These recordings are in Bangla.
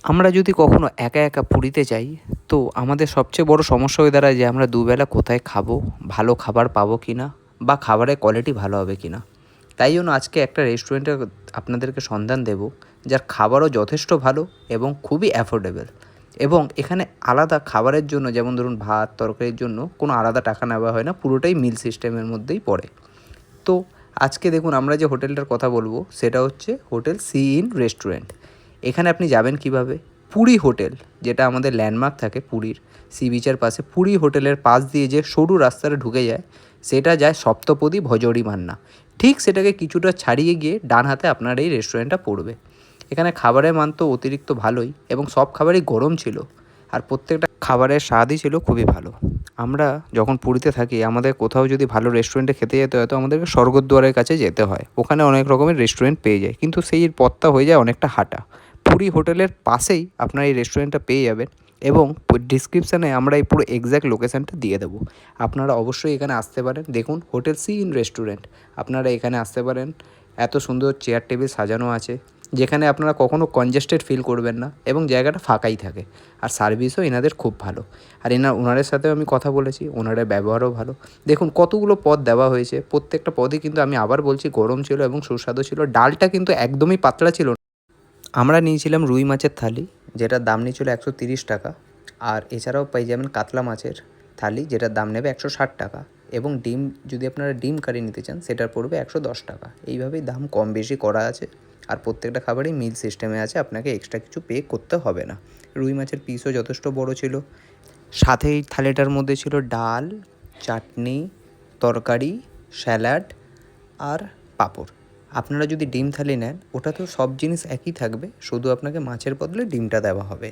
আমরা যদি কখনো একা একা পুরীতে যাই, তো আমাদের সবচেয়ে বড় সমস্যা হয়ে দাঁড়ায় যে আমরা দুবেলা কোথায় খাবো, ভালো খাবার পাবো কি না, বা খাবারের কোয়ালিটি ভালো হবে কি না। তাই জন্য আজকে একটা রেস্টুরেন্টের আপনাদেরকে সন্ধান দেব, যার খাবারও যথেষ্ট ভালো এবং খুবই অ্যাফোর্ডেবল। এবং এখানে আলাদা খাবারের জন্য, যেমন ধরুন ভাত তরকারির জন্য কোনো আলাদা টাকা নেওয়া হয় না, পুরোটাই মিল সিস্টেমের মধ্যেই পড়ে। তো আজকে দেখুন আমরা যে হোটেলটার কথা বলবো সেটা হচ্ছে হোটেল সি ইন রেস্টুরেন্ট। এখানে আপনি যাবেন কিভাবে? পুরী হোটেল, যেটা আমাদের ল্যান্ডমার্ক থাকে পুরীর সি বিচের পাশে, পুরী হোটেলের পাশ দিয়ে যে সরু রাস্তাটা ঢুকে যায়, সেটা যায় সপ্তপদী ভজরি মান্না। ঠিক সেটাকে কিছুটা ছাড়িয়ে গিয়ে ডান হাতে আপনার এই রেস্টুরেন্টটা পড়বে। এখানে খাবারের মান তো অতিরিক্ত ভালোই, এবং সব খাবারই গরম ছিল, আর প্রত্যেকটা খাবারের স্বাদই ছিল খুবই ভালো। আমরা যখন পুরীতে থাকি, আমাদের কোথাও যদি ভালো রেস্টুরেন্টে খেতে যেতে হয়, তো আমাদেরকে স্বর্গদ্বারের কাছে যেতে হয়। ওখানে অনেক রকমের রেস্টুরেন্ট পেয়ে যায়, কিন্তু সেই পথটা হয়ে যায় অনেকটা হাঁটা। পুরী হোটেলের পাশেই আপনার এই রেস্টুরেন্টটা পেয়ে যাবেন, এবং ডিসক্রিপশানে আমরা এই পুরো এক্স্যাক্ট লোকেশানটা দিয়ে দেবো। আপনারা অবশ্যই এখানে আসতে পারেন। দেখুন, হোটেল সি ইন রেস্টুরেন্ট, আপনারা এখানে আসতে পারেন। এত সুন্দর চেয়ার টেবিল সাজানো আছে, যেখানে আপনারা কখনও কনজেস্টেড ফিল করবেন না, এবং জায়গাটা ফাঁকাই থাকে। আর সার্ভিসও এনাদের খুব ভালো। আর ওনাদের সাথেও আমি কথা বলেছি, ওনাদের ব্যবহারও ভালো। দেখুন কতগুলো পদ দেওয়া হয়েছে, প্রত্যেকটা পদই কিন্তু আমি আবার বলছি গরম ছিল এবং সুস্বাদু ছিল। ডালটা কিন্তু একদমই পাতলা ছিল না। আমরা নিয়েছিলাম রুই মাছের থালি, যেটার দাম নিয়েছিল 130 টাকা। আর এছাড়াও পেয়ে যাবেন কাতলা মাছের থালি, যেটার দাম নেবে 160 টাকা। এবং ডিম, যদি আপনারা ডিম কারি নিতে চান, সেটার পড়বে 110 টাকা। এইভাবেই দাম কম বেশি করা আছে। আর প্রত্যেকটা খাবারই মিল সিস্টেমে আছে, আপনাকে এক্সট্রা কিছু পে করতে হবে না। রুই মাছের পিসও যথেষ্ট বড় ছিল। সাথে এই থালিটার মধ্যে ছিল ডাল, চাটনি, তরকারি, স্যালাড আর পাঁপড়। আপনারা যদি ডিম থালি নেন, ওটাতেও সব জিনিস একই থাকবে, শুধু আপনাকে মাছের বদলে ডিমটা দেওয়া হবে।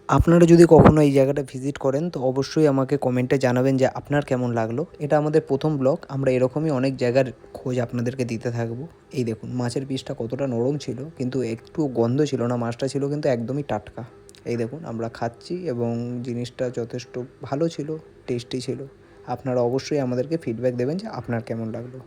আপনারা যদি কখনো এই জায়গাটা ভিজিট করেন, তো অবশ্যই আমাকে কমেন্টে জানাবেন যে আপনার কেমন লাগলো। এটা আমাদের প্রথম ব্লগ, আমরা এরকমই অনেক জায়গার খোঁজ আপনাদেরকে দিতে থাকবো। এই দেখুন মাছের পিসটা কতটা নরম ছিল, কিন্তু একটু গন্ধ ছিল না, মাছটা ছিল কিন্তু একদমই টাটকা। এই দেখুন আমরা খাচ্ছি, এবং জিনিসটা যথেষ্ট ভালো ছিল, টেস্টি ছিল। আপনারা অবশ্যই আমাদেরকে ফিডব্যাক দেবেন যে আপনার কেমন লাগলো।